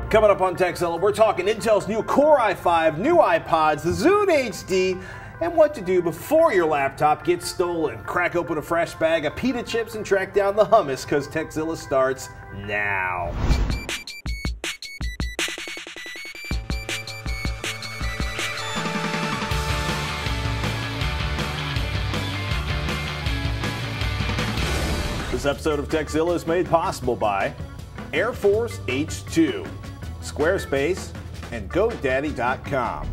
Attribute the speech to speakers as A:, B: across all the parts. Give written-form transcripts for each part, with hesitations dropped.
A: Coming up on Tekzilla, we're talking Intel's new Core i5, new iPods, the Zune HD, and what to do before your laptop gets stolen. Crack open a fresh bag of pita chips and track down the hummus, because Tekzilla starts now. This episode of Tekzilla is made possible by Air Force H2, Squarespace, and GoDaddy.com.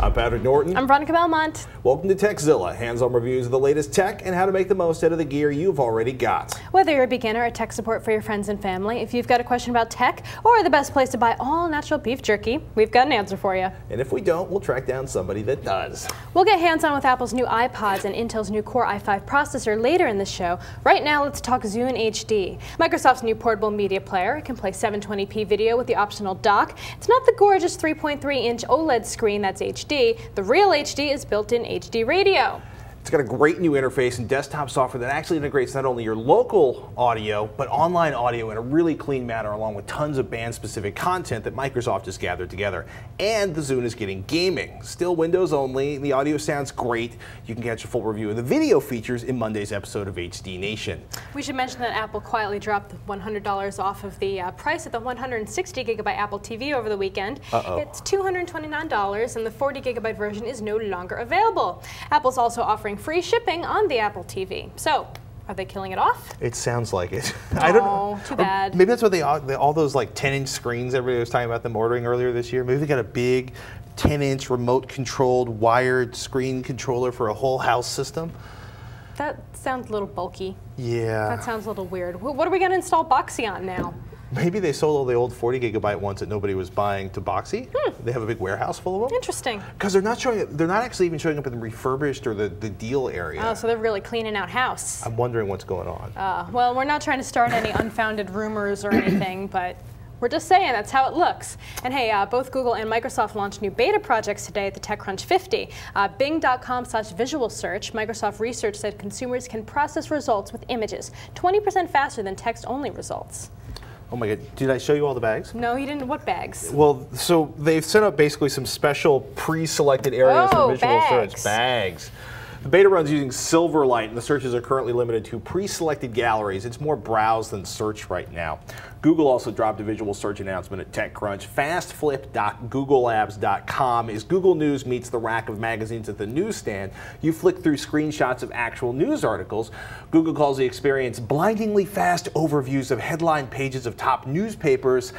A: I'm Patrick Norton.
B: I'm Veronica Belmont.
A: Welcome to Tekzilla, hands-on reviews of the latest tech and how to make the most out of the gear you've already got.
B: Whether you're a beginner or tech support for your friends and family, if you've got a question about tech or the best place to buy all natural beef jerky, we've got an answer for you.
A: And if we don't, we'll track down somebody that does.
B: We'll get hands-on with Apple's new iPods and Intel's new Core i5 processor later in the show. Right now, let's talk Zune HD. Microsoft's new portable media player. It can play 720p video with the optional dock. It's not the gorgeous 3.3-inch OLED screen that's HD. The real HD is built-in HD radio.
A: It's got a great new interface and desktop software that actually integrates not only your local audio, but online audio in a really clean manner, along with tons of band-specific content that Microsoft has gathered together. And the Zune is getting gaming. Still Windows only, the audio sounds great. You can catch a full review of the video features in Monday's episode of HD Nation.
B: We should mention that Apple quietly dropped $100 off of the price of the 160GB Apple TV over the weekend. It's $229, and the 40GB version is no longer available. Apple's also offering free shipping on the Apple TV. So, are they killing it off?
A: It sounds like it.
B: I don't know. Too bad.
A: Maybe that's what all those like 10-inch screens everybody was talking about them ordering earlier this year. Maybe they got a big 10-inch remote-controlled wired screen controller for a whole house system.
B: That sounds a little bulky.
A: Yeah.
B: That sounds a little weird. What are we going to install Boxy on now?
A: Maybe they sold all the old 40GB ones that nobody was buying to Boxy. They have a big warehouse full of them.
B: Interesting.
A: Because they're not actually even showing up in the refurbished or the deal area.
B: Oh, so they're really cleaning out house.
A: I'm wondering what's going on.
B: Well, we're not trying to start any unfounded rumors or anything, but we're just saying that's how it looks. And hey, both Google and Microsoft launched new beta projects today at the TechCrunch 50. Bing.com/visual search, Microsoft research said consumers can process results with images 20% faster than text-only results.
A: Oh my God, did I show you all the bags?
B: No, you didn't. What bags?
A: Well, so they've set up basically some special pre-selected areas for visual search. Bags. The beta runs using Silverlight, and the searches are currently limited to pre-selected galleries. It's more browse than search right now. Google also dropped a visual search announcement at TechCrunch. Fastflip.googlelabs.com is Google News meets the rack of magazines at the newsstand. You flick through screenshots of actual news articles. Google calls the experience blindingly fast overviews of headline pages of top newspapers.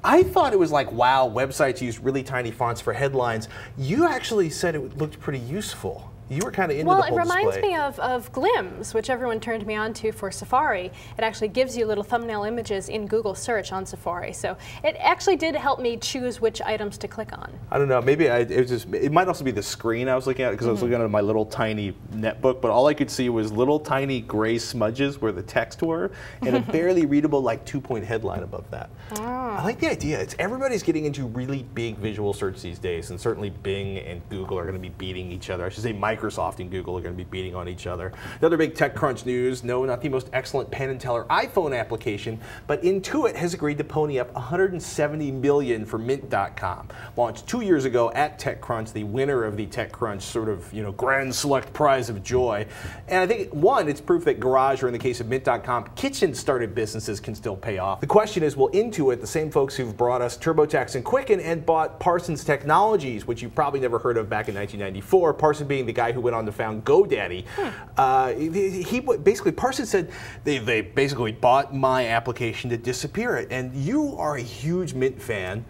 A: I thought it was like, wow, websites use really tiny fonts for headlines. You actually said it looked pretty useful. You were kind of into the whole display.
B: Well, it reminds me of Glimpse, which everyone turned me on to for Safari. It actually gives you little thumbnail images in Google search on Safari. So it actually did help me choose which items to click on.
A: I don't know. Maybe it might also be the screen I was looking at, because I was looking at my little tiny netbook, but all I could see was little tiny gray smudges where the text were, and a barely readable like 2-point headline above that. I like the idea. Everybody's getting into really big visual search these days, and certainly Bing and Google are going to be beating each other. I should say Microsoft and Google are going to be beating on each other. Another big TechCrunch news, no, not the most excellent Penn & Teller iPhone application, but Intuit has agreed to pony up $170 million for Mint.com. Launched 2 years ago at TechCrunch, the winner of the TechCrunch sort of, grand select prize of joy. And I think, one, it's proof that Garage, or in the case of Mint.com, kitchen-started businesses can still pay off. The question is, will Intuit, the same folks who've brought us TurboTax and Quicken and bought Parsons Technologies, which you probably never heard of back in 1994, Parsons being the guy who went on to found GoDaddy. Parsons said they basically bought my application to disappear it. And you are a huge Mint fan.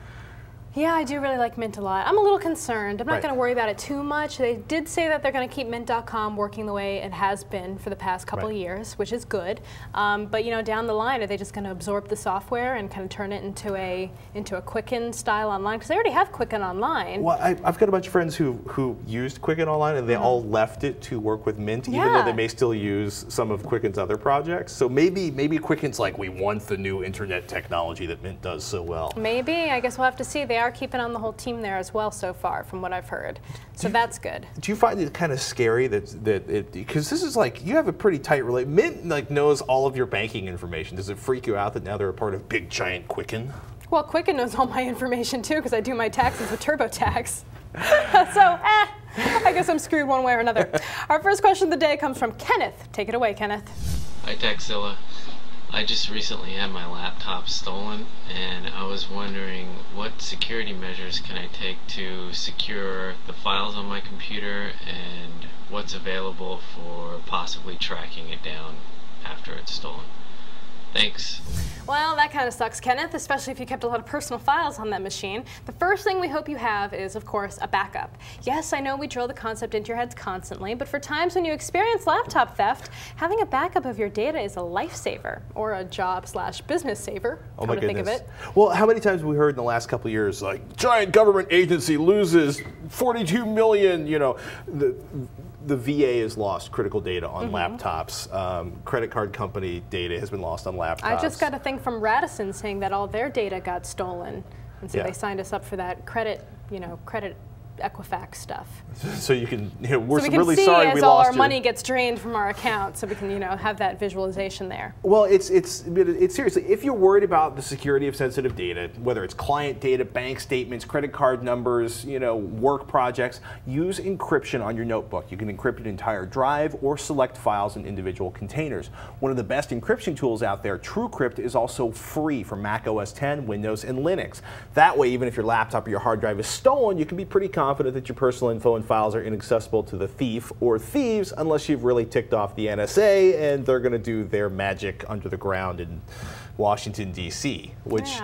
B: Yeah, I do really like Mint a lot. I'm a little concerned. I'm not going to worry about it too much. They did say that they're going to keep Mint.com working the way it has been for the past couple of years, which is good. But down the line, are they just going to absorb the software and kind of turn it into a Quicken style online? Because they already have Quicken Online.
A: Well, I've got a bunch of friends who used Quicken Online, and they all left it to work with Mint, even though they may still use some of Quicken's other projects. So maybe Quicken's like, we want the new internet technology that Mint does so well.
B: Maybe. I guess we'll have to see. They are are keeping on the whole team there as well so far, from what I've heard. So that's good.
A: Do you find it kind of scary because this is like, you have a pretty tight relationship. Mint like knows all of your banking information. Does it freak you out that now they're a part of big giant Quicken?
B: Well, Quicken knows all my information too, because I do my taxes with TurboTax. So, I guess I'm screwed one way or another. Our first question of the day comes from Kenneth. Take it away, Kenneth.
C: Hi, Tekzilla. I just recently had my laptop stolen, and I was wondering what security measures can I take to secure the files on my computer, and what's available for possibly tracking it down after it's stolen. Thanks.
B: Well, that kind of sucks, Kenneth, especially if you kept a lot of personal files on that machine. The first thing we hope you have is, of course, a backup. Yes, I know we drill the concept into your heads constantly, but for times when you experience laptop theft, having a backup of your data is a lifesaver, or a job/business saver,
A: oh my goodness.
B: Think of it.
A: Well, how many times have we heard in the last couple of years, like, giant government agency loses 42 million, you know, the VA has lost critical data on laptops. Credit card company data has been lost on laptops.
B: I just got a thing from Radisson saying that all their data got stolen, and so they signed us up for that credit Equifax stuff.
A: So you can, we're
B: so we can
A: really
B: see
A: sorry
B: as
A: we
B: all
A: lost
B: our money gets drained from our account, so we can, have that visualization there.
A: Well, it's seriously, if you're worried about the security of sensitive data, whether it's client data, bank statements, credit card numbers, work projects, use encryption on your notebook. You can encrypt an entire drive or select files in individual containers. One of the best encryption tools out there, TrueCrypt, is also free for Mac OS X, Windows, and Linux. That way, even if your laptop or your hard drive is stolen, you can be pretty confident that your personal info and files are inaccessible to the thief or thieves, unless you've really ticked off the NSA and they're going to do their magic under the ground in Washington, D.C., which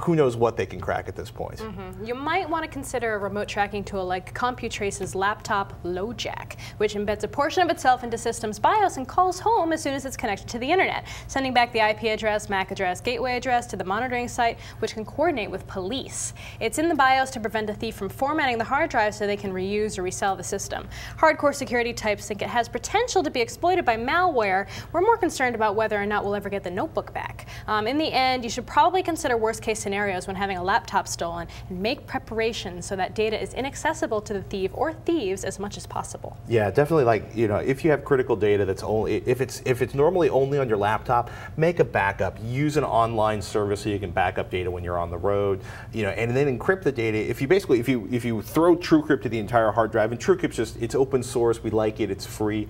A: who knows what they can crack at this point.
B: You might want to consider a remote tracking tool like CompuTrace's laptop LoJack, which embeds a portion of itself into system's BIOS and calls home as soon as it's connected to the internet, sending back the IP address, MAC address, gateway address to the monitoring site, which can coordinate with police. It's in the BIOS to prevent a thief from formatting the hard drive so they can reuse or resell the system. Hardcore security types think it has potential to be exploited by malware. We're more concerned about whether or not we'll ever get the notebook back. In the end, you should probably consider worst-case scenarios when having a laptop stolen and make preparations so that data is inaccessible to the thief or thieves as much as possible.
A: Yeah, definitely. Like, if you have critical data that's only, if it's normally only on your laptop, make a backup. Use an online service so you can back up data when you're on the road. And then encrypt the data. If you throw TrueCrypt to the entire hard drive, and TrueCrypt's it's open source, we like it, it's free.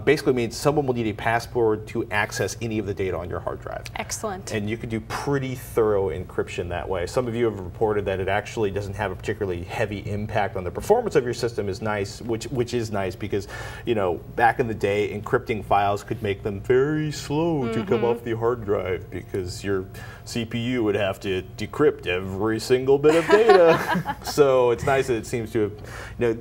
A: Basically means someone will need a password to access any of the data on your hard drive.
B: Excellent.
A: And you can do pretty thorough encryption that way. Some of you have reported that it actually doesn't have a particularly heavy impact on the performance of your system, is nice, which is nice because, back in the day, encrypting files could make them very slow to come off the hard drive because your CPU would have to decrypt every single bit of data. So it's nice that it seems to have,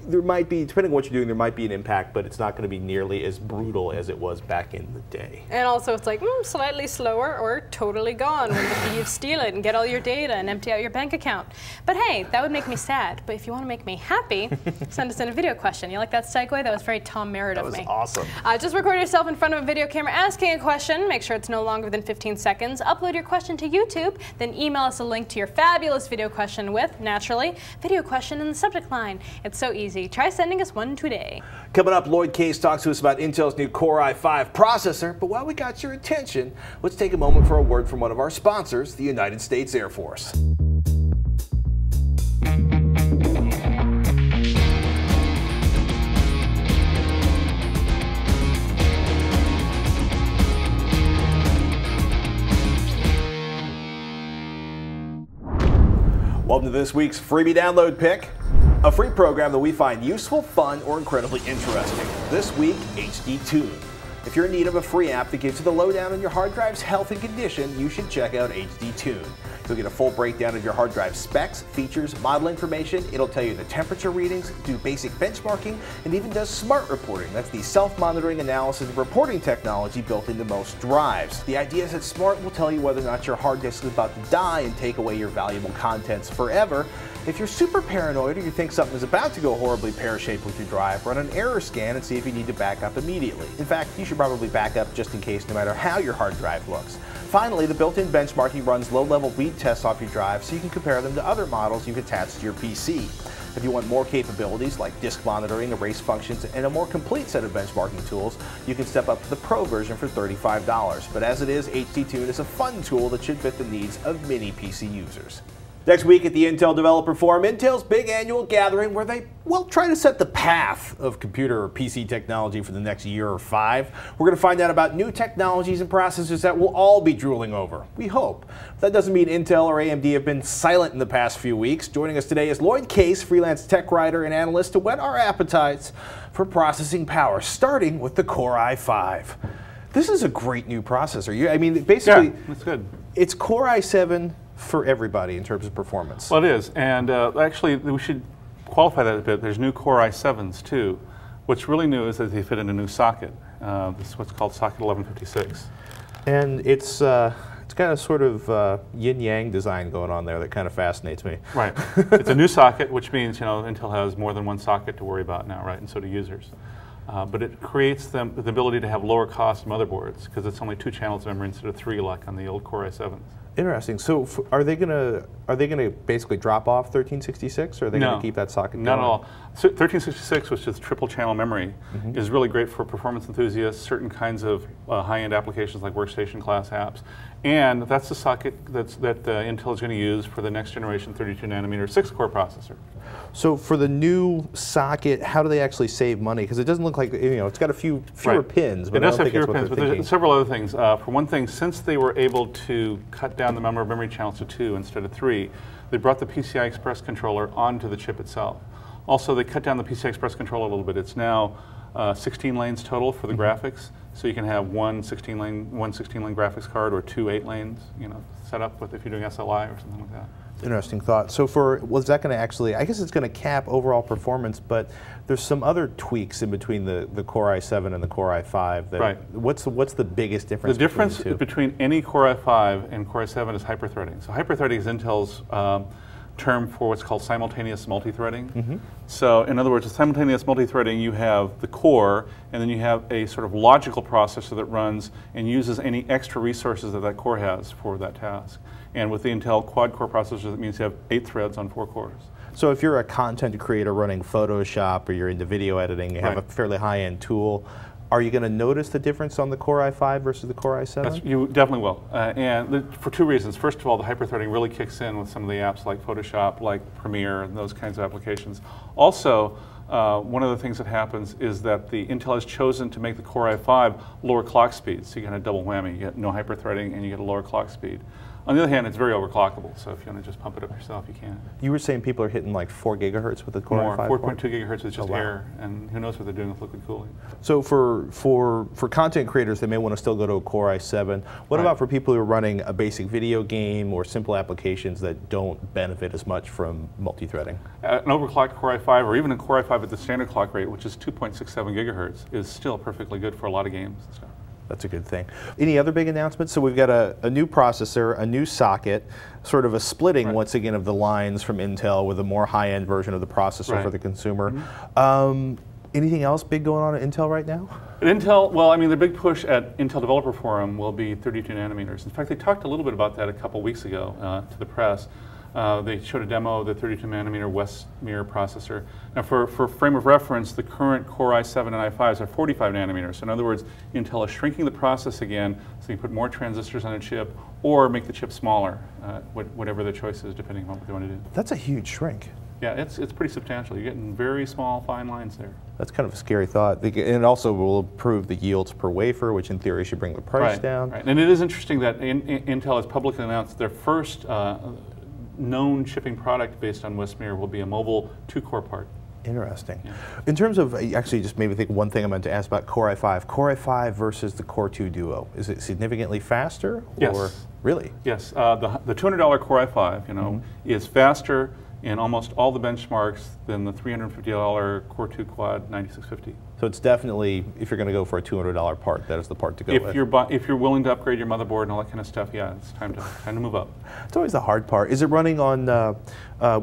A: there might be, depending on what you're doing, there might be an impact, but it's not going to be nearly as brutal as it was back in the day.
B: And also it's like slightly slower or totally gone when the thieves steal it and get all your data and empty out your bank account. But hey, that would make me sad. But if you want to make me happy, send us in a video question. You like that segue? That was very Tom Merritt of me.
A: That was awesome.
B: Just record yourself in front of a video camera asking a question. Make sure it's no longer than 15 seconds. Upload your question to YouTube. Then email us a link to your fabulous video question with, naturally, video question in the subject line. It's so easy. Try sending us one today.
A: Coming up, Loyd Case talks to us about Intel's new Core i5 processor. But while we got your attention, let's take a moment for a word from one of our sponsors, the United States Air Force. Welcome to this week's Freebie Download Pick, a free program that we find useful, fun, or incredibly interesting. This week, HD Tune. If you're in need of a free app that gives you the lowdown on your hard drive's health and condition, you should check out HD Tune. You'll get a full breakdown of your hard drive specs, features, model information. It'll tell you the temperature readings, do basic benchmarking, and even does smart reporting. That's the self-monitoring analysis and reporting technology built into most drives. The idea is that smart will tell you whether or not your hard disk is about to die and take away your valuable contents forever. If you're super paranoid or you think something is about to go horribly pear-shaped with your drive, run an error scan and see if you need to back up immediately. In fact, you should probably back up just in case no matter how your hard drive looks. finally, the built-in benchmarking runs low-level read tests off your drive so you can compare them to other models you've attached to your PC. If you want more capabilities like disk monitoring, erase functions, and a more complete set of benchmarking tools, you can step up to the Pro version for $35. But as it is, HDTune is a fun tool that should fit the needs of many PC users. Next week at the Intel Developer Forum, Intel's big annual gathering where they, well, try to set the path of computer or PC technology for the next year or 5. We're going to find out about new technologies and processors that we'll all be drooling over, we hope. That doesn't mean Intel or AMD have been silent in the past few weeks. Joining us today is Loyd Case, freelance tech writer and analyst, to whet our appetites for processing power, starting with the Core i5. This is a great new processor. I mean, basically,
D: yeah, that's good.
A: It's Core i7 for everybody in terms of performance.
D: Well, it is, and actually we should qualify that a bit. There's new Core i7s too. What's really new is that they fit in a new socket. This is what's called socket 1156.
A: And it's got a sort of yin-yang design going on there that kind of fascinates me.
D: Right. It's a new socket, which means, you know, Intel has more than one socket to worry about now, right? And so do users. But it creates the ability to have lower cost motherboards because it's only 2 channels of memory instead of 3 like on the old Core i7s.
A: Interesting. So are they gonna basically drop off 1366, or are they gonna keep that socket going?
D: Not at all. So 1366, which is triple channel memory, is really great for performance enthusiasts, certain kinds of high-end applications like workstation class apps, and that's the socket that Intel is going to use for the next generation 32 nanometer 6-core processor.
A: So for the new socket, how do they actually save money? Because it doesn't look like, you know, it's got a fewer pins. But
D: it does have fewer pins, but there's several other things. For one thing, since they were able to cut down the number of memory channels to 2 instead of 3, they brought the PCI Express controller onto the chip itself. Also, they cut down the PCI Express controller a little bit. It's now 16 lanes total for the graphics, so you can have one 16-lane graphics card or 2 8 lanes, you know, set up with if you're doing SLI or something like that.
A: Interesting thought. So was that going to actually, I guess it's going to cap overall performance, but there's some other tweaks in between the Core i7 and the Core i5.
D: Right.
A: What's the biggest difference?
D: The difference between any Core i5 and Core i7 is hyperthreading. So hyperthreading is Intel's term for what's called simultaneous multi-threading. So in other words, with simultaneous multi-threading, you have the core, and then you have a sort of logical processor that runs and uses any extra resources that that core has for that task. And with the Intel quad-core processor, that means you have 8 threads on 4 cores.
A: So if you're a content creator running Photoshop or you're into video editing, you have a fairly high-end tool, are you going to notice the difference on the Core i5 versus the Core i7?
D: You definitely will, and for 2 reasons. First of all, the hyperthreading really kicks in with some of the apps like Photoshop, like Premiere, and those kinds of applications. Also, one of the things that happens is that the Intel has chosen to make the Core i5 lower clock speed, so you get a double whammy. You get no hyperthreading and you get a lower clock speed. On the other hand, it's very overclockable, so if you want to just pump it up yourself, you can.
A: You were saying people are hitting like 4 gigahertz with the Core i5?
D: 4.2 gigahertz is just air, and who knows what they're doing with liquid cooling.
A: So for content creators, they may want to still go to a Core i7. What about for people who are running a basic video game or simple applications that don't benefit as much from multi-threading?
D: An overclocked Core i5, or even a Core i5 at the standard clock rate, which is 2.67 gigahertz, is still perfectly good for a lot of games and stuff.
A: That's a good thing. Any other big announcements? So we've got a new processor, a new socket, sort of a splitting once again of the lines from Intel with a more high-end version of the processor for the consumer. Anything else big going on at Intel right now?
D: At Intel, well, I mean, the big push at Intel Developer Forum will be 32 nanometers. In fact, they talked a little bit about that a couple weeks ago to the press. They showed a demo of the 32 nanometer Westmere processor. Now for frame of reference, the current Core i7 and i5s are 45 nanometers. So in other words, Intel is shrinking the process again so you put more transistors on a chip or make the chip smaller, whatever the choice is depending on what they want to do.
A: That's a huge shrink.
D: Yeah, it's pretty substantial. You're getting very small, fine lines there.
A: That's kind of a scary thought. And it also will improve the yields per wafer, which in theory should bring the price down.
D: Right. And it is interesting that Intel has publicly announced their first known shipping product based on Westmere will be a mobile 2-core part.
A: Interesting. Yeah. In terms of, actually just made me think one thing I meant to ask about Core i5 versus the Core 2 Duo. Is it significantly faster?
D: Yes.
A: Or really?
D: Yes. The $200 Core i5, you know, is faster in almost all the benchmarks than the $350 Core 2 Quad 9650.
A: So it's definitely, if you're going to go for a $200 part, that is the part to go with.
D: If you're willing to upgrade your motherboard and all that kind of stuff, yeah, it's time to move up.
A: It's always the hard part. Is it running on,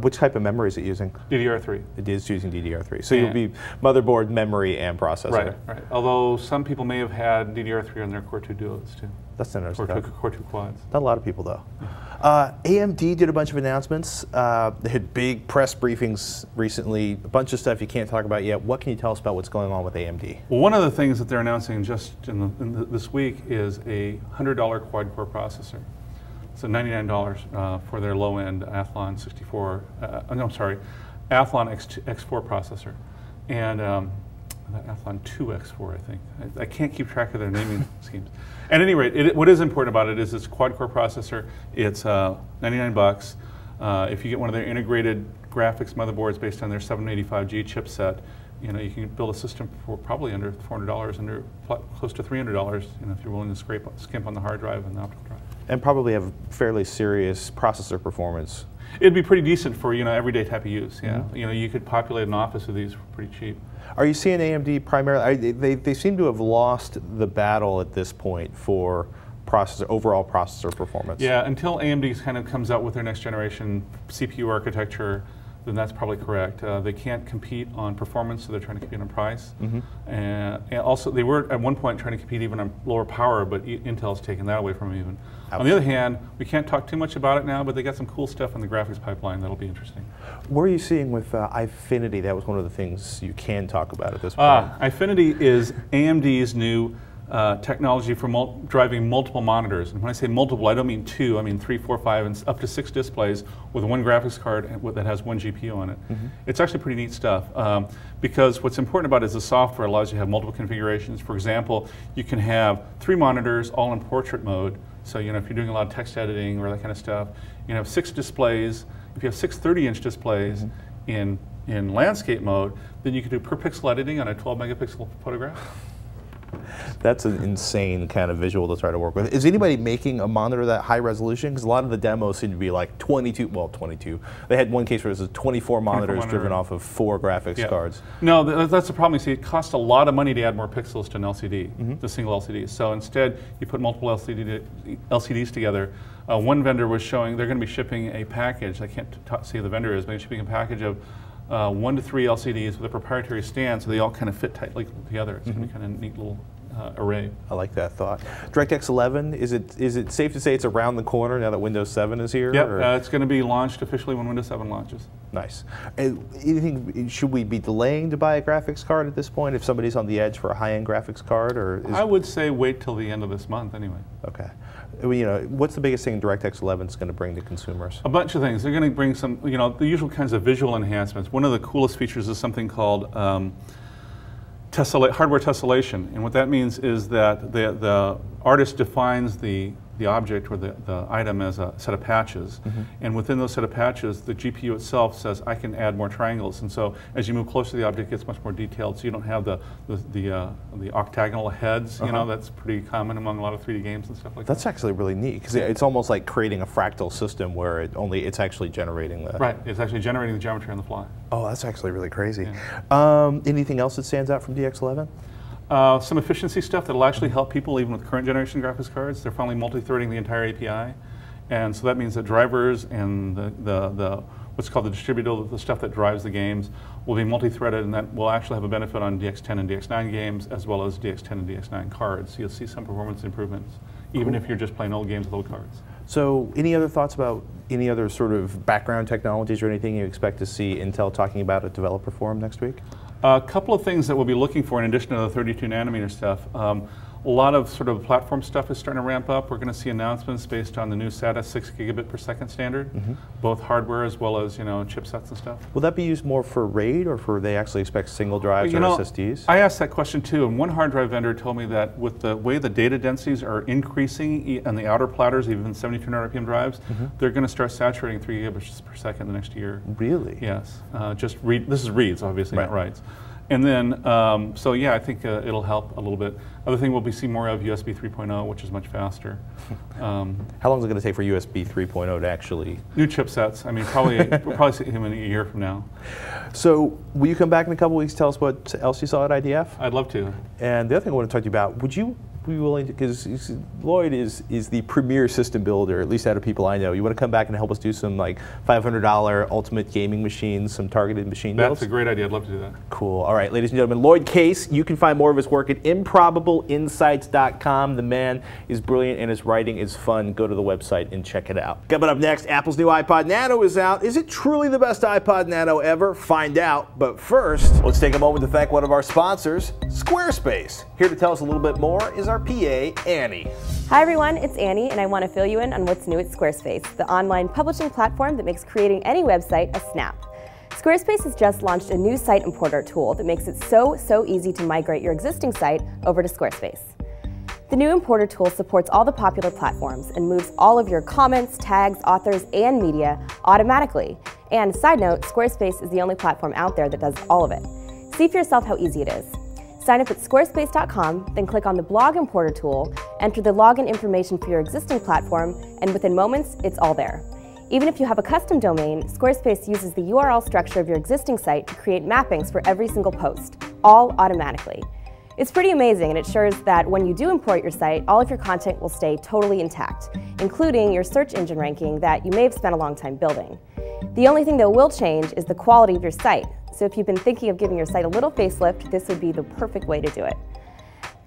A: which type of memory is it using?
D: DDR3.
A: It is using DDR3. So you'll be motherboard, memory, and processor.
D: Right. Although some people may have had DDR3 on their Core 2 Duos too.
A: That's interesting.
D: Or Core 2 quads.
A: Not a lot of people, though. AMD did a bunch of announcements. They had big press briefings recently, a bunch of stuff you can't talk about yet. What can you tell us about what's going on with AMD?
D: Well, one of the things that they're announcing just this week is a $100 quad-core processor. So $99 for their low-end Athlon 64, Athlon X4 processor. And Athlon 2X4, I think. I can't keep track of their naming schemes. At any rate, what is important about it is it's a quad-core processor. It's $99. If you get one of their integrated graphics motherboards based on their 785G chipset, you can build a system for probably under $400, under close to $300. If you're willing to skimp on the hard drive and the optical drive.
A: And probably have fairly serious processor performance.
D: It'd be pretty decent for everyday type of use. Yeah, you could populate an office with these for pretty cheap.
A: Are you seeing AMD primarily? They seem to have lost the battle at this point for overall processor performance.
D: Yeah, until AMD kind of comes out with their next generation CPU architecture, then that's probably correct. They can't compete on performance, so they're trying to compete on price. And also, they were at one point trying to compete even on lower power, but Intel's taken that away from them even. Absolutely. On the other hand, we can't talk too much about it now, but they got some cool stuff in the graphics pipeline that'll be interesting.
A: What are you seeing with Eyefinity? That was one of the things you can talk about at this point.
D: Eyefinity is AMD's new technology for driving multiple monitors. And when I say multiple, I don't mean 2, I mean 3, 4, 5, and up to 6 displays with one graphics card that has one GPU on it. It's actually pretty neat stuff because what's important about it is the software allows you to have multiple configurations. For example, you can have 3 monitors all in portrait mode. So if you're doing a lot of text editing or that kind of stuff, you can have 6 displays. If you have 6 30-inch displays in landscape mode, then you can do per pixel editing on a 12 megapixel photograph.
A: That's an insane kind of visual to try to work with. Is anybody making a monitor that high resolution? Because a lot of the demos seem to be like 22. They had one case where it was 24 monitors driven off of 4 graphics cards.
D: No, that's the problem. You see, it costs a lot of money to add more pixels to an LCD, the single LCD. So instead, you put multiple LCDs together. One vendor was showing they're going to be shipping a package. I can't say who the vendor is, but they're shipping a package of 1 to 3 LCDs with a proprietary stand, so they all kind of fit tightly together. It's going to be kind of a neat little array.
A: I like that thought. DirectX 11, is it safe to say it's around the corner now that Windows 7 is here?
D: Yep, it's going to be launched officially when Windows 7 launches.
A: Nice. Should we be delaying to buy a graphics card at this point if somebody's on the edge for a high-end graphics card? I
D: would say wait till the end of this month anyway.
A: Okay. What's the biggest thing DirectX 11 is going to bring to consumers?
D: A bunch of things. They're going to bring some, the usual kinds of visual enhancements. One of the coolest features is something called hardware tessellation, and what that means is that the artist defines the object or the item as a set of patches, and within those set of patches, the GPU itself says, I can add more triangles, and so as you move closer to the object, it gets much more detailed, so you don't have the octagonal heads, that's pretty common among a lot of 3D games and stuff like that. That's
A: actually really neat, because it's almost like creating a fractal system where it's actually generating the...
D: Right, it's actually generating the geometry on the fly.
A: Oh, that's actually really crazy. Yeah. Anything else that stands out from DX11?
D: Some efficiency stuff that will actually help people even with current generation graphics cards. They're finally multi-threading the entire API. And so that means that drivers and the what's called the distributor, the stuff that drives the games, will be multi-threaded, and that will actually have a benefit on DX10 and DX9 games, as well as DX10 and DX9 cards. So you'll see some performance improvements, even if you're just playing old games with old cards.
A: So any other thoughts about any other sort of background technologies or anything you expect to see Intel talking about at Developer Forum next week?
D: A couple of things that we'll be looking for in addition to the 32 nanometer stuff. A lot of sort of platform stuff is starting to ramp up. We're going to see announcements based on the new SATA 6 gigabit per second standard, both hardware as well as chipsets and stuff.
A: Will that be used more for RAID, or for they actually expect single drives or SSDs?
D: I asked that question too, and one hard drive vendor told me that with the way the data densities are increasing on the outer platters, even 7200 RPM drives, they're going to start saturating 3 gigabits per second the next year.
A: Really?
D: Yes. Just read. This is reads, obviously, not writes. And then, so yeah, I think it'll help a little bit. Other thing we'll be seeing more of USB 3.0, which is much faster.
A: How long is it going to take for USB 3.0 to actually?
D: New chipsets. I mean, we'll probably see him in a year from now.
A: So, will you come back in a couple weeks? Tell us what else you saw at IDF.
D: I'd love to.
A: And the other thing I want to talk to you about: would you be willing to, because Loyd is the premier system builder, at least out of people I know. You want to come back and help us do some like $500 ultimate gaming machines, some targeted machine builds?
D: That's a great idea. I'd love to do that.
A: Cool. All right, ladies and gentlemen, Loyd Case. You can find more of his work at improbableinsights.com. The man is brilliant and his writing is fun. Go to the website and check it out. Coming up next, Apple's new iPod Nano is out. Is it truly the best iPod Nano ever? Find out. But first, let's take a moment to thank one of our sponsors, Squarespace. Here to tell us a little bit more is our PA, Annie.
E: Hi everyone, it's Annie, and I want to fill you in on what's new at Squarespace, the online publishing platform that makes creating any website a snap. Squarespace has just launched a new site importer tool that makes it so easy to migrate your existing site over to Squarespace. The new importer tool supports all the popular platforms and moves all of your comments, tags, authors, and media automatically. And side note, Squarespace is the only platform out there that does all of it. See for yourself how easy it is. Sign up at squarespace.com, then click on the blog importer tool, enter the login information for your existing platform, and within moments, it's all there. Even if you have a custom domain, Squarespace uses the URL structure of your existing site to create mappings for every single post, all automatically. It's pretty amazing, and it ensures that when you do import your site, all of your content will stay totally intact, including your search engine ranking that you may have spent a long time building. The only thing that will change is the quality of your site. So if you've been thinking of giving your site a little facelift, this would be the perfect way to do it.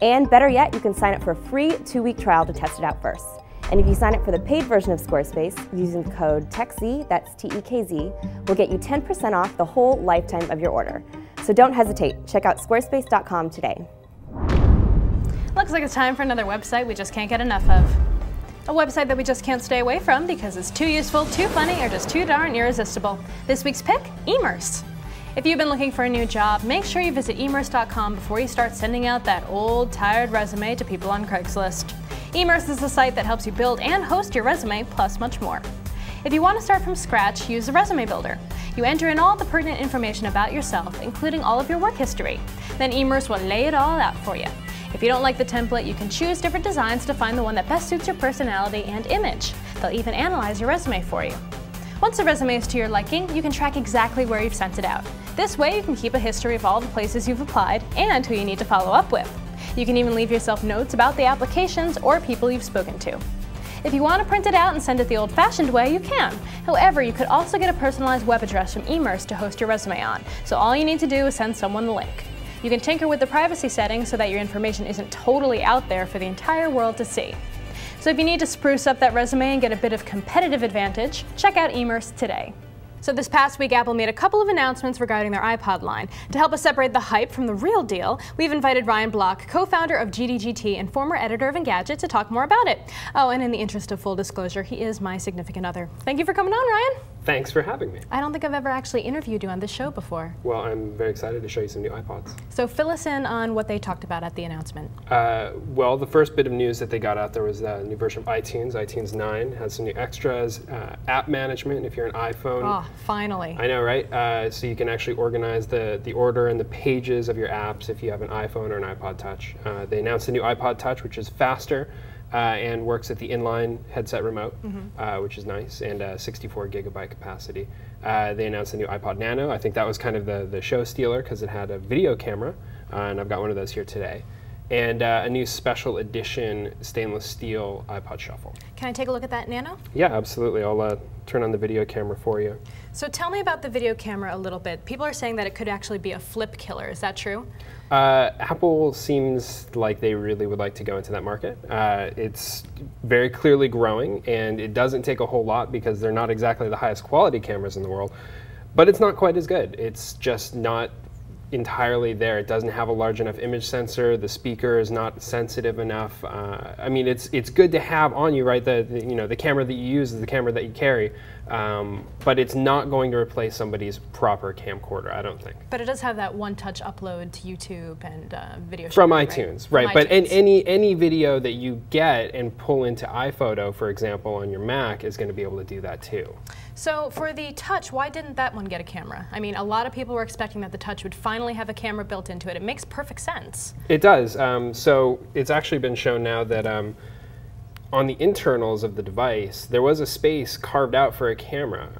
E: And better yet, you can sign up for a free 2-week trial to test it out first. And if you sign up for the paid version of Squarespace using the code TEKZ, that's T-E-K-Z, will get you 10% off the whole lifetime of your order. So don't hesitate. Check out squarespace.com today.
B: Looks like it's time for another website we just can't get enough of. A website that we just can't stay away from because it's too useful, too funny, or just too darn irresistible. This week's pick, Immerse. If you've been looking for a new job, make sure you visit Immerse.com before you start sending out that old, tired resume to people on Craigslist. Immerse is a site that helps you build and host your resume, plus much more. If you want to start from scratch, use the Resume Builder. You enter in all the pertinent information about yourself, including all of your work history. Then Immerse will lay it all out for you. If you don't like the template, you can choose different designs to find the one that best suits your personality and image. They'll even analyze your resume for you. Once the resume is to your liking, you can track exactly where you've sent it out. This way you can keep a history of all the places you've applied and who you need to follow up with. You can even leave yourself notes about the applications or people you've spoken to. If you want to print it out and send it the old-fashioned way, you can. However, you could also get a personalized web address from Immerse to host your resume on, so all you need to do is send someone the link. You can tinker with the privacy settings so that your information isn't totally out there for the entire world to see. So if you need to spruce up that resume and get a bit of competitive advantage, check out Immerse today. So this past week, Apple made a couple of announcements regarding their iPod line. To help us separate the hype from the real deal, we've invited Ryan Block, co-founder of GDGT and former editor of Engadget, to talk more about it. Oh, and in the interest of full disclosure, he is my significant other. Thank you for coming on, Ryan.
F: Thanks for having me.
B: I don't think I've ever actually interviewed you on this show before.
F: Well, I'm very excited to show you some new iPods.
B: So fill us in on what they talked about at the announcement.
F: Well, the first bit of news that they got out there was a new version of iTunes. iTunes 9 has some new extras, app management if you're an iPhone.
B: Oh, finally.
F: I know, right? So you can actually organize the order and the pages of your apps if you have an iPhone or an iPod Touch. They announced a new iPod Touch, which is faster and works at the inline headset remote, which is nice, and 64 gigabyte capacity. They announced a new iPod Nano. I think that was kind of the show stealer because it had a video camera, and I've got one of those here today. And a new special edition stainless steel iPod Shuffle.
B: Can I take a look at that Nano?
F: Yeah, absolutely. I'll turn on the video camera for you.
B: So tell me about the video camera a little bit. People are saying that it could actually be a flip killer. Is that true?
F: Apple seems like they really would like to go into that market. It's very clearly growing, and it doesn't take a whole lot because they're not exactly the highest quality cameras in the world, but it's not quite as good. It's just not entirely there. It doesn't have a large enough image sensor. The speaker is not sensitive enough. I mean, it's good to have on you, right? The camera that you use is the camera that you carry, but it's not going to replace somebody's proper camcorder, I don't think.
B: But it does have that one-touch upload to YouTube and video
F: from
B: sharing,
F: iTunes, right?
B: From
F: But
B: iTunes.
F: any video that you get and pull into iPhoto, for example, on your Mac is going to be able to do that too.
B: So for the Touch, why didn't that one get a camera? I mean, a lot of people were expecting that the Touch would finally have a camera built into it. It makes perfect sense.
F: It does. So it's actually been shown now that on the internals of the device, there was a space carved out for a camera,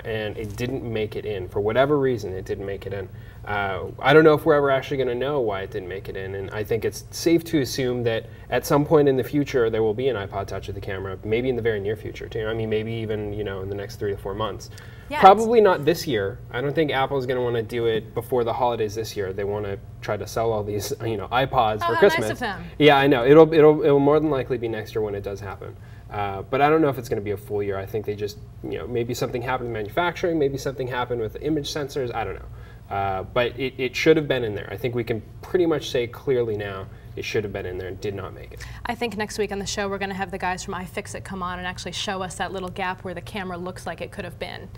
F: and it didn't make it in. For whatever reason, it didn't make it in. I don't know if we're ever actually going to know why it didn't make it in, and I think it's safe to assume that at some point in the future there will be an iPod Touch with the camera, maybe in the very near future too. I mean, maybe even in the next 3 to 4 months. Yeah, probably not this year. I don't think Apple's going to want to do it before the holidays this year. They want to try to sell all these iPods for Christmas.
B: Nice of them.
F: Yeah, I know. It'll more than likely be next year when it does happen. But I don't know if it's going to be a full year. I think they just maybe something happened in manufacturing, maybe something happened with the image sensors. I don't know. But it should have been in there. I think we can pretty much say clearly now it should have been in there and did not make it. I
B: think next week on the show we're going to have the guys from iFixit come on and actually show us that little gap where the camera looks like it could have been.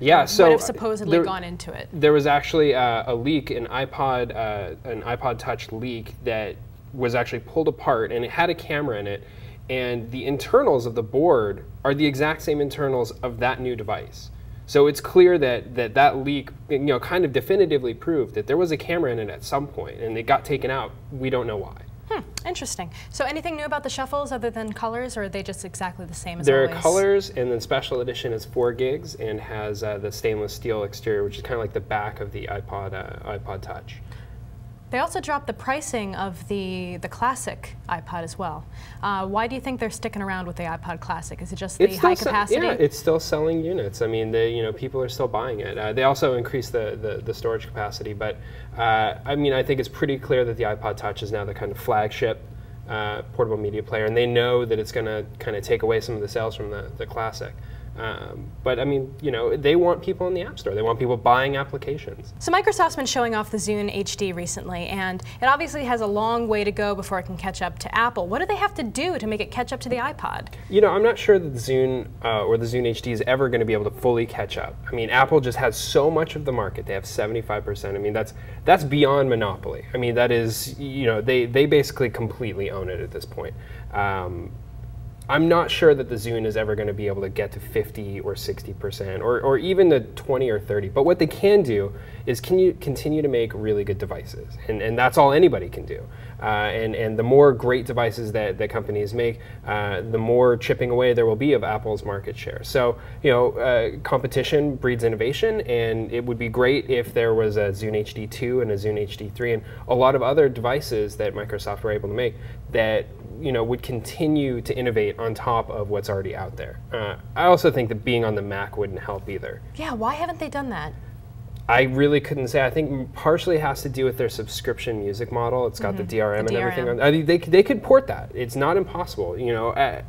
F: Yeah, so
B: what have supposedly gone into it?
F: There was actually a leak, an iPod Touch leak that was actually pulled apart, and it had a camera in it, and the internals of the board are the exact same internals of that new device. So it's clear that leak, kind of definitively proved that there was a camera in it at some point, and it got taken out. We don't know why.
B: Interesting. So anything new about the shuffles other than colors, or are they just exactly the same as
F: there
B: always?
F: There are colors, and then special edition is 4 gigs and has the stainless steel exterior, which is kind of like the back of the iPod Touch.
B: They also dropped the pricing of the Classic iPod as well. Why do you think they're sticking around with the iPod Classic? Is it just the high capacity?
F: Yeah, it's still selling units. I mean, people are still buying it. They also increased the storage capacity, but I mean, I think it's pretty clear that the iPod Touch is now the kind of flagship portable media player, and they know that it's going to kind of take away some of the sales from the Classic. But I mean, they want people in the App Store. They want people buying applications.
B: So Microsoft's been showing off the Zune HD recently, and it obviously has a long way to go before it can catch up to Apple. What do they have to do to make it catch up to the iPod?
F: I'm not sure that the Zune or the Zune HD is ever going to be able to fully catch up. I mean, Apple just has so much of the market. They have 75%. I mean, that's beyond monopoly. I mean, that is, they basically completely own it at this point. I'm not sure that the Zune is ever going to be able to get to 50 or 60% or even the 20 or 30. But what they can do is continue to make really good devices. And that's all anybody can do. And the more great devices that companies make, the more chipping away there will be of Apple's market share. So, competition breeds innovation, and it would be great if there was a Zune HD 2 and a Zune HD 3 and a lot of other devices that Microsoft were able to make that would continue to innovate on top of what's already out there. I also think that being on the Mac wouldn't help either.
B: Yeah, why haven't they done that?
F: I really couldn't say. I think partially it has to do with their subscription music model. It's got the DRM and everything on. I mean, they could port that. It's not impossible.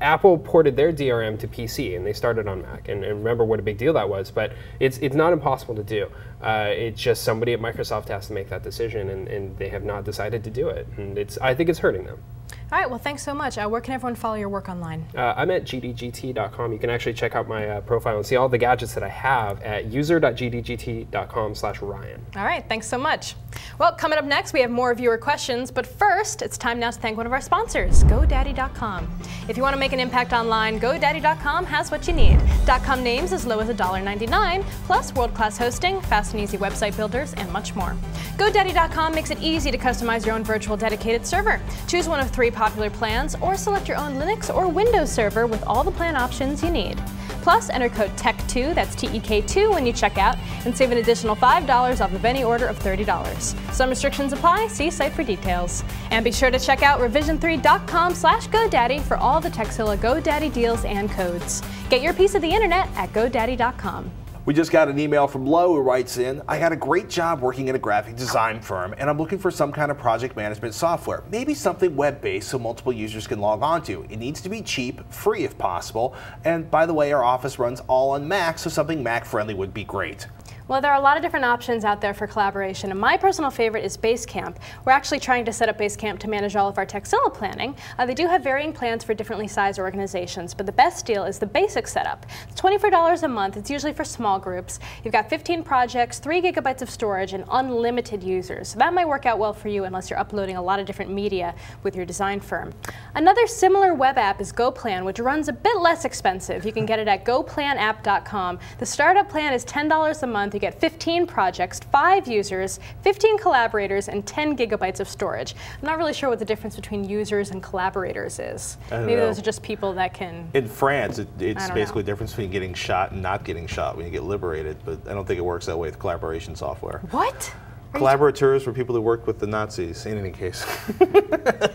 F: Apple ported their DRM to PC, and they started on Mac. And remember what a big deal that was. But it's not impossible to do. It's just somebody at Microsoft has to make that decision, and they have not decided to do it. And I think it's hurting them.
B: All right, well, thanks so much. Where can everyone follow your work online?
F: I'm at gdgt.com. You can actually check out my profile and see all the gadgets that I have at user.gdgt.com/Ryan.
B: All right, thanks so much. Well, coming up next, we have more viewer questions, but first, it's time now to thank one of our sponsors, GoDaddy.com. If you want to make an impact online, GoDaddy.com has what you need. .com names as low as $1.99, plus world-class hosting, fast and easy website builders, and much more. GoDaddy.com makes it easy to customize your own virtual dedicated server. Choose one of 3 popular plans, or select your own Linux or Windows server with all the plan options you need. Plus, enter code TEK2, that's TEK2, when you check out, and save an additional $5 off of any order of $30. Some restrictions apply. See site for details. And be sure to check out revision3.com/GoDaddy for all the Tekzilla GoDaddy deals and codes. Get your piece of the internet at GoDaddy.com.
A: We just got an email from Lo who writes in, I got a great job working in a graphic design firm, and I'm looking for some kind of project management software. Maybe something web-based so multiple users can log on to. It needs to be cheap, free if possible, and by the way, our office runs all on Mac, so something Mac-friendly would be great.
B: Well, there are a lot of different options out there for collaboration, and my personal favorite is Basecamp. We're actually trying to set up Basecamp to manage all of our Tekzilla planning. They do have varying plans for differently sized organizations, but the best deal is the basic setup. It's $24 a month. It's usually for small groups. You've got 15 projects, 3 gigabytes of storage, and unlimited users. So that might work out well for you unless you're uploading a lot of different media with your design firm. Another similar web app is GoPlan, which runs a bit less expensive. You can get it at goplanapp.com. The startup plan is $10 a month. You get 15 projects, 5 users, 15 collaborators, and 10 gigabytes of storage. I'm not really sure what the difference between users and collaborators is. Maybe those are just people that can...
A: In France, it's basically the difference between getting shot and not getting shot when you get liberated, but I don't think it works that way with collaboration software.
B: What?
A: Collaborators were people who worked with the Nazis, in any case.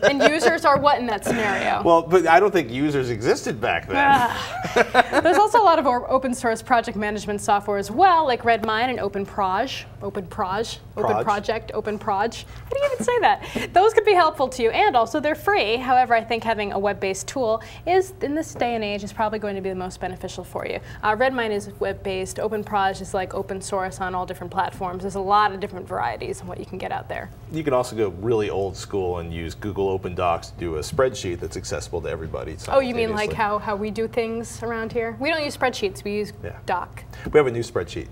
B: And users are what in that scenario?
A: Well, but I don't think users existed back then.
B: There's also a lot of open source project management software as well, like Redmine and OpenProj, Open Project, OpenProj. How do you even say that? Those could be helpful to you, and also they're free. However, I think having a web-based tool is, in this day and age, is probably going to be the most beneficial for you. Redmine is web-based. OpenProj is like open source on all different platforms. There's a lot of different varieties of what you can get out there.
A: You can also go really old school and use Google Open Docs to do a spreadsheet that's accessible to everybody.
B: Oh, you mean like how we do things around here? We don't use spreadsheets, we use Doc.
A: We have a new spreadsheet.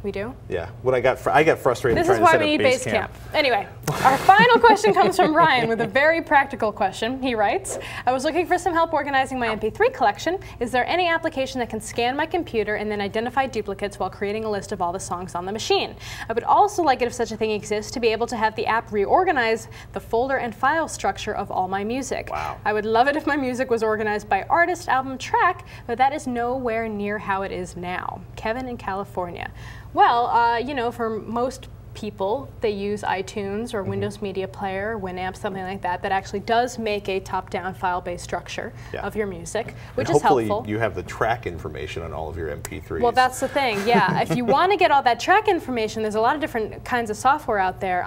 B: We do?
A: Yeah. When I got frustrated
B: this
A: trying
B: is why
A: to set
B: we
A: up
B: need Basecamp. Anyway, our final question comes from Ryan with a very practical question. He writes, I was looking for some help organizing my MP3 collection. Is there any application that can scan my computer and then identify duplicates while creating a list of all the songs on the machine? I would also like it, if such a thing exists, to be able to have the app reorganize the folder and file structure of all my music.
A: Wow.
B: I would love it if my music was organized by artist, album, track, but that is nowhere near how it is now. Kevin in California. Well, you know, for most people, they use iTunes or Windows Media Player, Winamp, something like that, that actually does make a top-down file-based structure of your music, which is helpful.
A: Hopefully you have the track information on all of your MP3s.
B: Well, that's the thing, yeah. If you want to get all that track information, there's a lot of different kinds of software out there.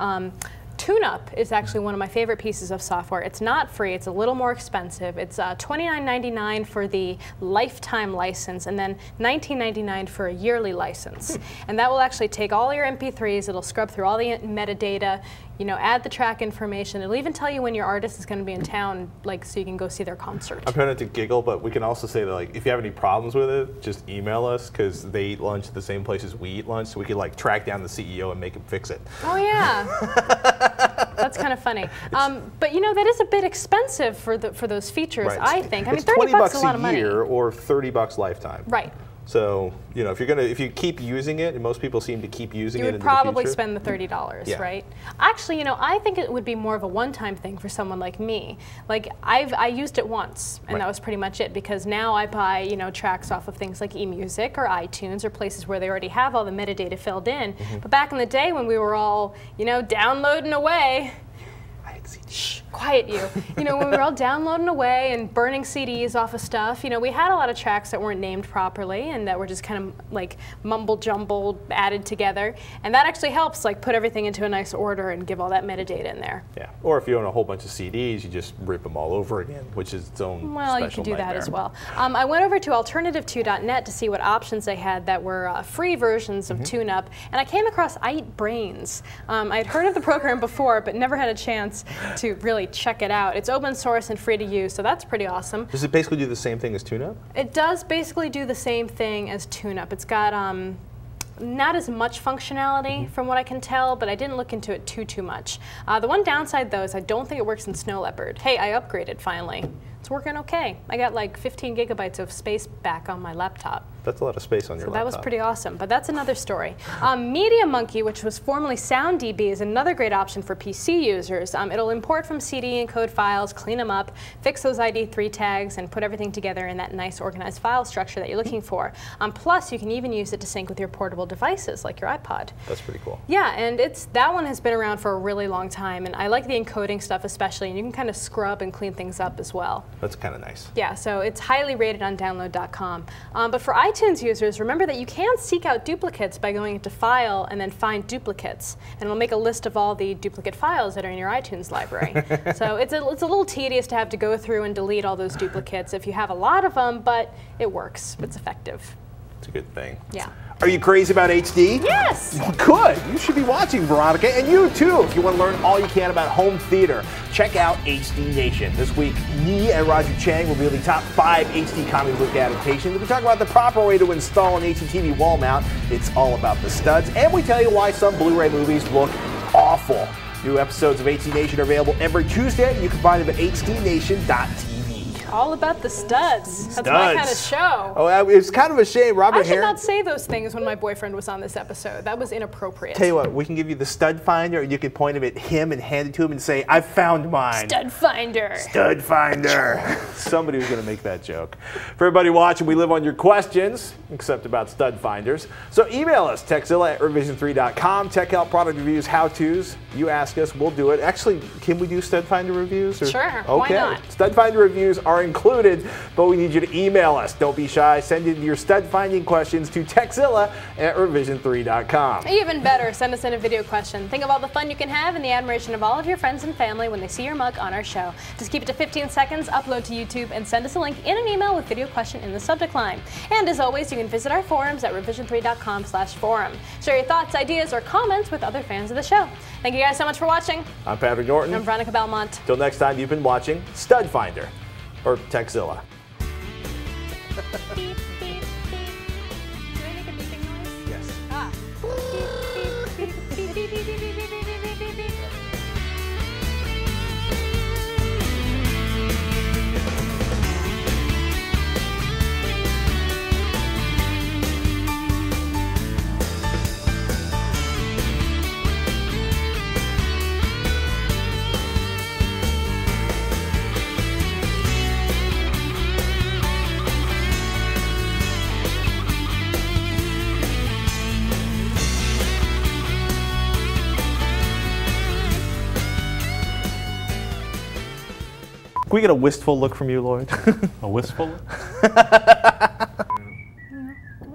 B: TuneUp is actually one of my favorite pieces of software. It's not free, it's a little more expensive. It's $29.99 for the lifetime license and then $19.99 for a yearly license. And that will actually take all your MP3s, it'll scrub through all the metadata, you know, add the track information. It'll even tell you when your artist is going to be in town, like, so you can go see their concert.
A: I'm trying not to giggle, but we can also say that, like, if you have any problems with it, just email us, because they eat lunch at the same place as we eat lunch, so we could, like, track down the CEO and make him fix it.
B: Oh, yeah. That's kind of funny. But, you know, that is a bit expensive for those features, right. I think. I mean, $30 is a lot of money.
A: $20 a year or $30 lifetime.
B: Right.
A: So, you know, if you keep using it, and most people seem to keep using it in the future.
B: You would probably spend the $30, right? Actually, you know, I think it would be more of a one-time thing for someone like me. Like, I used it once, and that was pretty much it, because now I buy, you know, tracks off of things like eMusic or iTunes or places where they already have all the metadata filled in. But back in the day when we were all, you know, downloading away, shh, quiet you. You know, when we were all downloading away and burning CDs off of stuff, you know, we had a lot of tracks that weren't named properly and that were just kind of like mumble-jumbled, added together. And that actually helps, like, put everything into a nice order and give all that metadata in there.
A: Yeah. Or if you own a whole bunch of CDs, you just rip them all over again, which is its own
B: Well, you could do that as well. I went over to alternative2.net to see what options they had that were free versions of TuneUp, and I came across I Eat Brains. I'd heard of the program before, but never had a chance to really check it out. It's open source and free to use, so that's pretty awesome.
A: Does it basically do the same thing as TuneUp?
B: It does basically do the same thing as TuneUp. It's got not as much functionality from what I can tell, but I didn't look into it too much. The one downside, though, is I don't think it works in Snow Leopard. Hey, I upgraded finally. It's working okay. I got like 15 gigabytes of space back on my laptop.
A: That's a lot of space on your laptop.
B: That was pretty awesome, but that's another story. Media Monkey, which was formerly SoundDB, is another great option for PC users. It'll import from CD encode files, clean them up, fix those ID3 tags, and put everything together in that nice organized file structure that you're looking for. Plus, you can even use it to sync with your portable devices, like your iPod.
A: That's pretty cool.
B: Yeah, and that one has been around for a really long time, and I like the encoding stuff especially, and you can kind of scrub and clean things up as well.
A: That's kind of nice.
B: Yeah, so it's highly rated on download.com. But for iTunes users, remember that you can seek out duplicates by going into File and then Find Duplicates. And it'll make a list of all the duplicate files that are in your iTunes library. So it's a little tedious to have to go through and delete all those duplicates if you have a lot of them, but it works. It's effective.
A: It's a good thing.
B: Yeah.
A: Are you crazy about HD?
B: Yes!
A: Good! You should be watching, Veronica, and you too, if you want to learn all you can about home theater. Check out HD Nation. This week, me and Roger Chang will be the top 5 HD comic book adaptations. We talk about the proper way to install an HDTV wall mount. It's all about the studs, and we tell you why some Blu-ray movies look awful. New episodes of HD Nation are available every Tuesday. You can find them at hdnation.tv.
B: All about the studs. That's my kind of show.
A: Oh, it's kind of a shame. Robert
B: I should
A: Heron.
B: not say those things when my boyfriend was on this episode. That was inappropriate.
A: Tell you what, we can give you the stud finder, and you can point him at him and hand it to him and say, "I found mine."
B: Stud finder.
A: Stud finder. Somebody was going to make that joke. For everybody watching, we live on your questions, except about stud finders. So email us, Tekzilla at revision3.com. Tech help, product reviews, how-tos. You ask us, we'll do it. Actually, can we do stud finder reviews? Or?
B: Sure.
A: Okay.
B: Why not?
A: Stud finder reviews are included, but we need you to email us. Don't be shy. Send in your stud finding questions to Tekzilla at revision3.com.
B: Even better, send us in a video question. Think of all the fun you can have and the admiration of all of your friends and family when they see your mug on our show. Just keep it to 15 seconds, upload to YouTube, and send us a link in an email with video question in the subject line. And as always, you can visit our forums at revision3.com/forum. Share your thoughts, ideas, or comments with other fans of the show. Thank you guys so much for watching.
A: I'm Patrick Norton.
B: I'm Veronica Belmont.
A: Till next time, you've been watching Stud Finder, or Tekzilla.
B: Beep, beep, beep. Can I make a beeping noise?
A: Yes.
B: Ah. Beep, beep, beep, beep, beep, beep, beep, beep, beep, beep, beep, beep.
A: Can we get a wistful look from you, Loyd?
D: A wistful?
B: Don't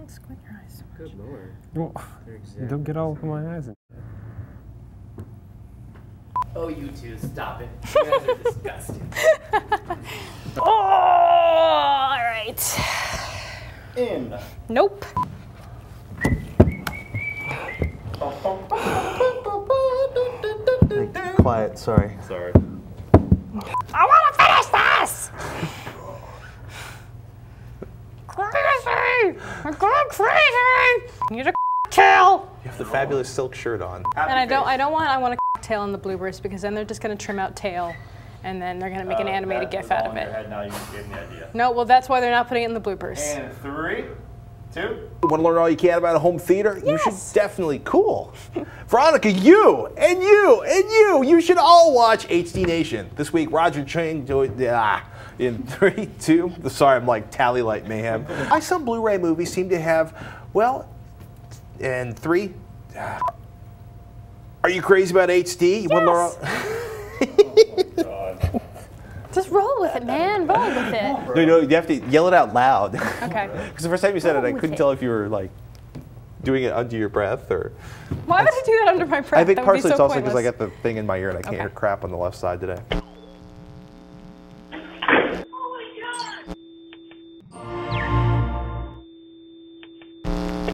B: squint your eyes so much.
F: Good lord.
G: Don't get all over my eyes.
H: Oh, you two, stop it. You guys are disgusting.
B: Oh, all right.
H: In.
B: Nope.
A: Quiet, sorry.
H: Sorry.
B: I want to finish this! Crazy! I'm going crazy! Need a tail!
A: You have the fabulous silk shirt on.
B: And I want a tail on the bloopers because then they're just going to trim out tail and then they're going to make an animated GIF out of it.
H: Now you gave me the idea.
B: No, well that's why they're not putting it in the bloopers.
H: And 3, 2.
A: You want to learn all you can about a home theater? You should
B: Yes.
A: definitely. Cool. Veronica, you and you and you should all watch HD Nation. This week, Roger Chang in 3, 2. Sorry, I'm like Tally Light Mayhem. Why some Blu-ray movies seem to have, well, and 3. Are you crazy about HD? You want to learn all-
B: Just roll with it, man. Roll with it.
A: No, you have to yell it out loud.
B: Okay.
A: Because the first time you said it, I
B: Roll with
A: couldn't
B: it.
A: tell if you were like doing it under your breath or.
B: Why would I do that under my breath?
A: I think
B: That would be
A: partially it's
B: so
A: also because I
B: pointless.
A: got the thing in my ear and I can't
B: Okay.
A: hear crap on the left side today.